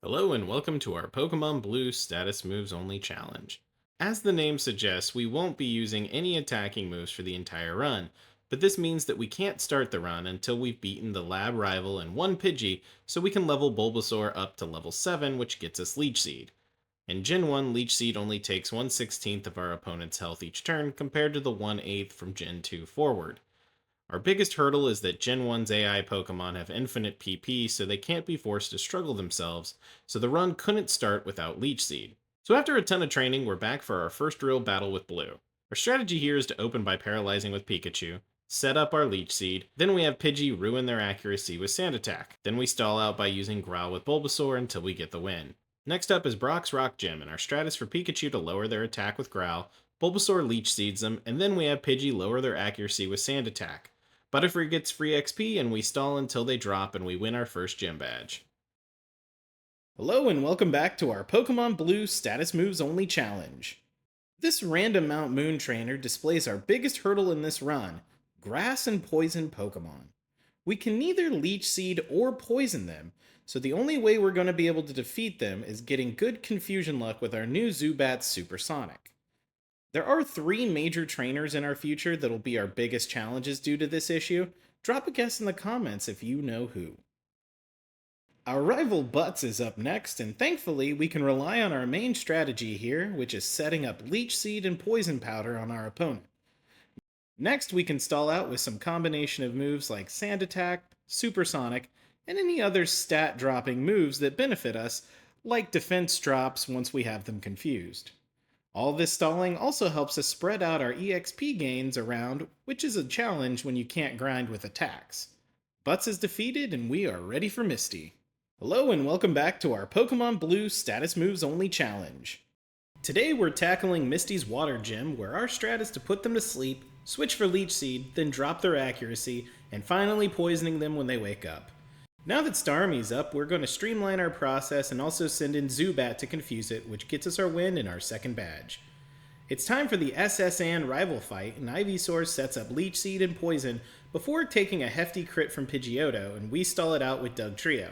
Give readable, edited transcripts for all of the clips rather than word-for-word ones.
Hello and welcome to our Pokemon Blue Status Moves Only Challenge. As the name suggests, we won't be using any attacking moves for the entire run, but this means that we can't start the run until we've beaten the lab rival and one Pidgey, so we can level Bulbasaur up to level 7, which gets us Leech Seed. In Gen 1, Leech Seed only takes 1/16 of our opponent's health each turn, compared to the 1/8 from Gen 2 forward. Our biggest hurdle is that Gen 1's AI Pokemon have infinite PP, so they can't be forced to struggle themselves, so the run couldn't start without Leech Seed. So after a ton of training, we're back for our first real battle with Blue. Our strategy here is to open by paralyzing with Pikachu, set up our Leech Seed, then we have Pidgey ruin their accuracy with Sand Attack, then we stall out by using Growl with Bulbasaur until we get the win. Next up is Brock's Rock Gym, and our strat is for Pikachu to lower their attack with Growl, Bulbasaur Leech Seeds them, and then we have Pidgey lower their accuracy with Sand Attack. Butterfree gets free XP, and we stall until they drop and we win our first gym badge. Hello and welcome back to our Pokemon Blue Status Moves Only Challenge. This random Mount Moon trainer displays our biggest hurdle in this run, grass and poison Pokemon. We can neither leech seed or poison them, so the only way we're going to be able to defeat them is getting good confusion luck with our new Zubat Supersonic. There are three major trainers in our future that'll be our biggest challenges due to this issue. Drop a guess in the comments if you know who. Our rival Butts is up next, and thankfully we can rely on our main strategy here, which is setting up Leech Seed and Poison Powder on our opponent. Next, we can stall out with some combination of moves like Sand Attack, Supersonic, and any other stat-dropping moves that benefit us, like defense drops once we have them confused. All this stalling also helps us spread out our EXP gains around, which is a challenge when you can't grind with attacks. Butts is defeated and we are ready for Misty. Hello and welcome back to our Pokemon Blue Status Moves Only Challenge. Today we're tackling Misty's Water Gym, where our strat is to put them to sleep, switch for Leech Seed, then drop their accuracy, and finally poisoning them when they wake up. Now that Starmie's up, we're going to streamline our process and also send in Zubat to confuse it, which gets us our win and our second badge. It's time for the SSN rival fight, and Ivysaur sets up Leech Seed and Poison before taking a hefty crit from Pidgeotto, and we stall it out with Dugtrio.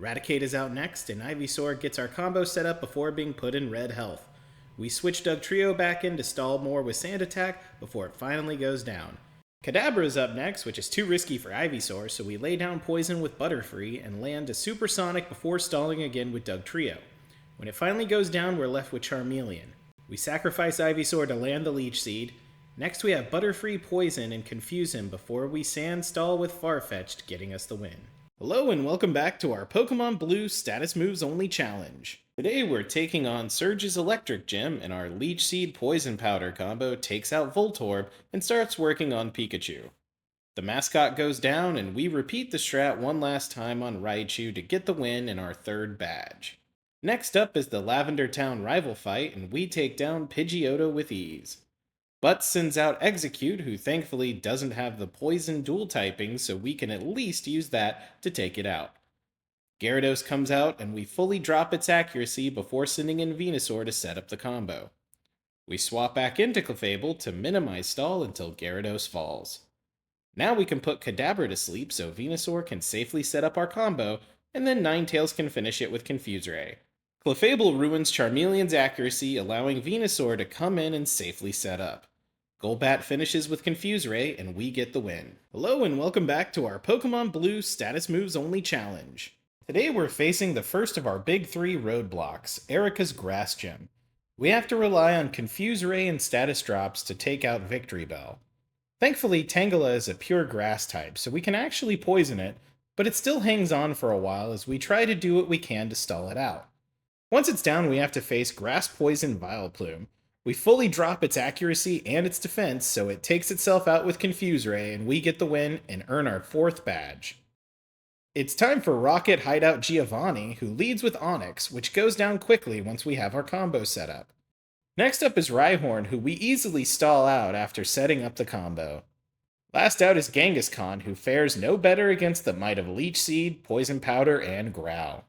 Raticate is out next, and Ivysaur gets our combo set up before being put in red health. We switch Dugtrio back in to stall more with Sand Attack before it finally goes down. Kadabra is up next, which is too risky for Ivysaur, so we lay down Poison with Butterfree and land a Supersonic before stalling again with Dugtrio. When it finally goes down, we're left with Charmeleon. We sacrifice Ivysaur to land the Leech Seed. Next we have Butterfree Poison and confuse him before we Sand Stall with Farfetch'd, getting us the win. Hello and welcome back to our Pokemon Blue Status Moves Only Challenge. Today we're taking on Surge's Electric Gym, and our Leech Seed Poison Powder combo takes out Voltorb and starts working on Pikachu. The mascot goes down, and we repeat the strat one last time on Raichu to get the win and our third badge. Next up is the Lavender Town rival fight, and we take down Pidgeotto with ease. Butts sends out Execute, who thankfully doesn't have the poison dual typing, so we can at least use that to take it out. Gyarados comes out, and we fully drop its accuracy before sending in Venusaur to set up the combo. We swap back into Clefable to minimize stall until Gyarados falls. Now we can put Kadabra to sleep so Venusaur can safely set up our combo, and then Ninetales can finish it with Confuse Ray. Clefable ruins Charmeleon's accuracy, allowing Venusaur to come in and safely set up. Golbat finishes with Confuse Ray, and we get the win. Hello and welcome back to our Pokemon Blue Status Moves Only Challenge. Today we're facing the first of our big three roadblocks, Erica's Grass Gym. We have to rely on Confuse Ray and status drops to take out Victory Bell. Thankfully, Tangela is a pure grass type, so we can actually poison it, but it still hangs on for a while as we try to do what we can to stall it out. Once it's down, we have to face Grass Poison Vileplume. We fully drop its accuracy and its defense, so it takes itself out with Confuse Ray, and we get the win and earn our fourth badge. It's time for Rocket Hideout Giovanni, who leads with Onix, which goes down quickly once we have our combo set up. Next up is Rhyhorn, who we easily stall out after setting up the combo. Last out is Kangaskhan, who fares no better against the might of Leech Seed, Poison Powder, and Growl.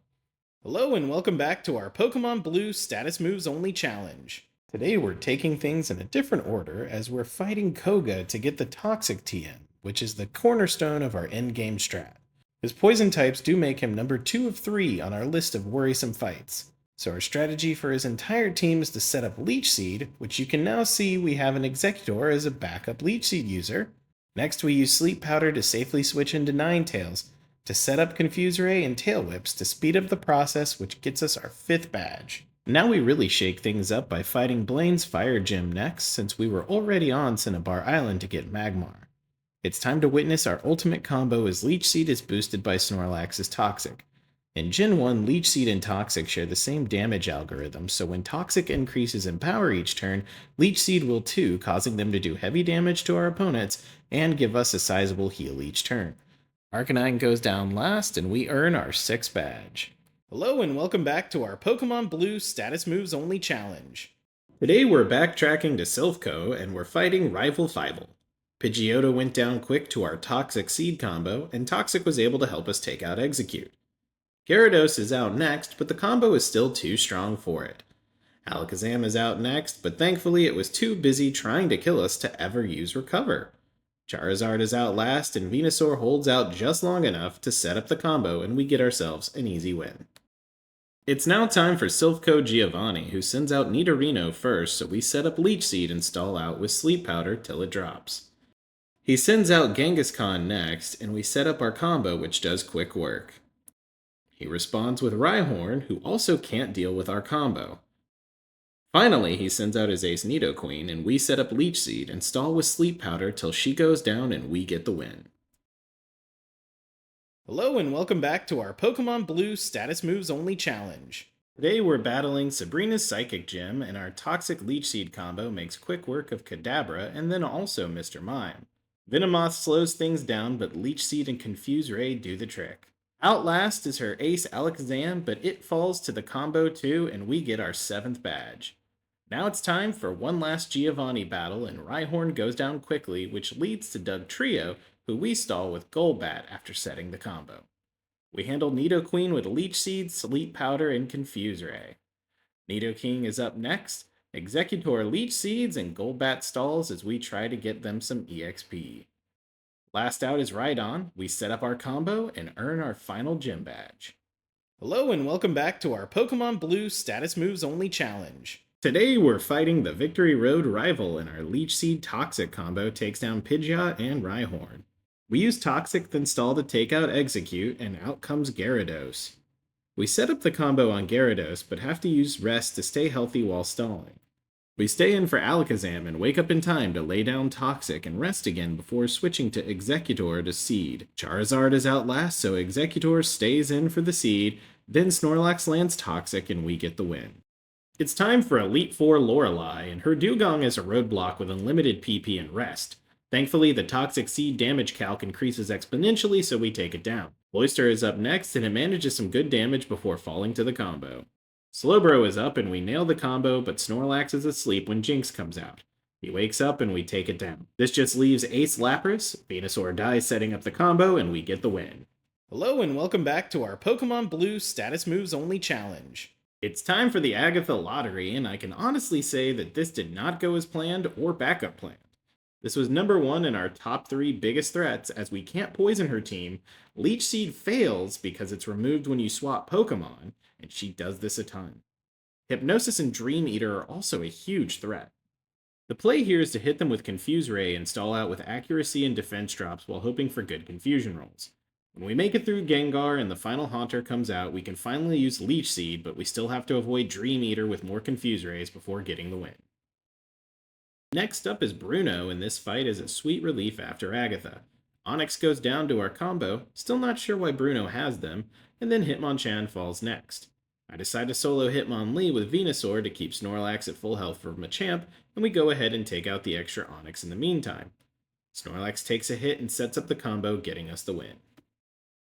Hello and welcome back to our Pokemon Blue Status Moves Only Challenge. Today we're taking things in a different order as we're fighting Koga to get the Toxic TM, which is the cornerstone of our endgame strat. His poison types do make him number 2 of 3 on our list of worrisome fights. So our strategy for his entire team is to set up Leech Seed, which you can now see we have an Executor as a backup Leech Seed user. Next we use Sleep Powder to safely switch into Ninetales, to set up Confuse Ray and Tail Whips to speed up the process, which gets us our 5th badge. Now we really shake things up by fighting Blaine's Fire Gym next, since we were already on Cinnabar Island to get Magmar. It's time to witness our ultimate combo as Leech Seed is boosted by Snorlax's Toxic. In Gen 1, Leech Seed and Toxic share the same damage algorithm, so when Toxic increases in power each turn, Leech Seed will too, causing them to do heavy damage to our opponents and give us a sizable heal each turn. Arcanine goes down last, and we earn our 6th badge. Hello and welcome back to our Pokemon Blue Status Moves Only Challenge. Today we're backtracking to Silphco and we're fighting Rival Fivel. Pidgeotto went down quick to our Toxic Seed combo, and Toxic was able to help us take out Execute. Gyarados is out next, but the combo is still too strong for it. Alakazam is out next, but thankfully it was too busy trying to kill us to ever use Recover. Charizard is out last, and Venusaur holds out just long enough to set up the combo, and we get ourselves an easy win. It's now time for Silphco Giovanni, who sends out Nidorino first, so we set up Leech Seed and stall out with Sleep Powder till it drops. He sends out Genghis-Khan next, and we set up our combo, which does quick work. He responds with Rhyhorn, who also can't deal with our combo. Finally, he sends out his ace Nidoqueen, and we set up Leech Seed and stall with Sleep Powder till she goes down and we get the win. Hello and welcome back to our Pokemon Blue Status Moves Only Challenge. Today we're battling Sabrina's Psychic Gym, and our Toxic Leech Seed combo makes quick work of Kadabra and then also Mr. Mime. Venomoth slows things down, but Leech Seed and Confuse Ray do the trick. Outlast is her ace Alakazam, but it falls to the combo too, and we get our 7th badge. Now it's time for one last Giovanni battle, and Rhyhorn goes down quickly, which leads to Dugtrio, who we stall with Golbat after setting the combo. We handle Nidoqueen with Leech Seed, Sleep Powder, and Confuse Ray. Nidoking is up next. Executor Leech Seeds and Golbat stalls as we try to get them some EXP. Last out is Rhydon. We set up our combo and earn our final gym badge. Hello and welcome back to our Pokemon Blue Status Moves Only Challenge. Today we're fighting the Victory Road rival, and our Leech Seed Toxic combo takes down Pidgeot and Rhyhorn. We use Toxic then stall to take out Execute, and out comes Gyarados. We set up the combo on Gyarados, but have to use Rest to stay healthy while stalling. We stay in for Alakazam and wake up in time to lay down Toxic and rest again before switching to Executor to Seed. Charizard is out last, so Executor stays in for the Seed, then Snorlax lands Toxic and we get the win. It's time for Elite Four Lorelei, and her Dugong is a roadblock with unlimited PP and rest. Thankfully, the Toxic Seed damage calc increases exponentially, so we take it down. Cloyster is up next, and it manages some good damage before falling to the combo. Slowbro is up, and we nail the combo, but Snorlax is asleep when Jinx comes out. He wakes up, and we take it down. This just leaves Ace Lapras. Venusaur dies setting up the combo, and we get the win. Hello, and welcome back to our Pokemon Blue Status Moves Only Challenge. It's time for the Agatha Lottery, and I can honestly say that this did not go as planned or backup planned. This was number 1 in our top 3 biggest threats, as we can't poison her team. Leech Seed fails because it's removed when you swap Pokemon, and she does this a ton. Hypnosis and Dream Eater are also a huge threat. The play here is to hit them with Confuse Ray and stall out with accuracy and defense drops while hoping for good confusion rolls. When we make it through Gengar and the final Haunter comes out, we can finally use Leech Seed, but we still have to avoid Dream Eater with more Confuse Rays before getting the win. Next up is Bruno, and this fight is a sweet relief after Agatha. Onix goes down to our combo, still not sure why Bruno has them, and then Hitmonchan falls next. I decide to solo Hitmonlee with Venusaur to keep Snorlax at full health for Machamp, and we go ahead and take out the extra Onix in the meantime. Snorlax takes a hit and sets up the combo, getting us the win.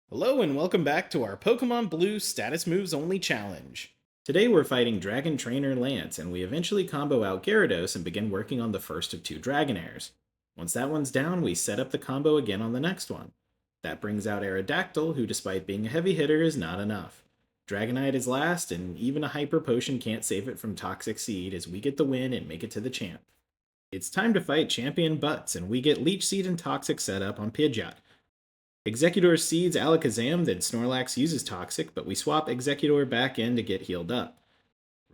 Hello and welcome back to our Pokemon Blue Status Moves Only Challenge. Today we're fighting Dragon Trainer Lance, and we eventually combo out Gyarados and begin working on the first of 2 Dragonairs. Once that one's down, we set up the combo again on the next one. That brings out Aerodactyl, who despite being a heavy hitter is not enough. Dragonite is last, and even a Hyper Potion can't save it from Toxic Seed as we get the win and make it to the champ. It's time to fight Champion Butts, and we get Leech Seed and Toxic set up on Pidgeot. Executor seeds Alakazam, then Snorlax uses Toxic, but we swap Executor back in to get healed up.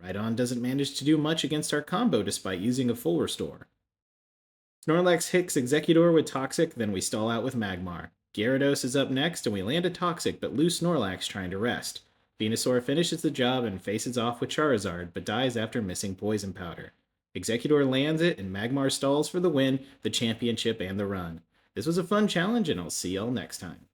Rhydon doesn't manage to do much against our combo despite using a full restore. Snorlax hits Executor with Toxic, then we stall out with Magmar. Gyarados is up next, and we land a Toxic but lose Snorlax trying to rest. Venusaur finishes the job and faces off with Charizard, but dies after missing Poison Powder. Executor lands it, and Magmar stalls for the win, the championship, and the run. This was a fun challenge, and I'll see y'all next time.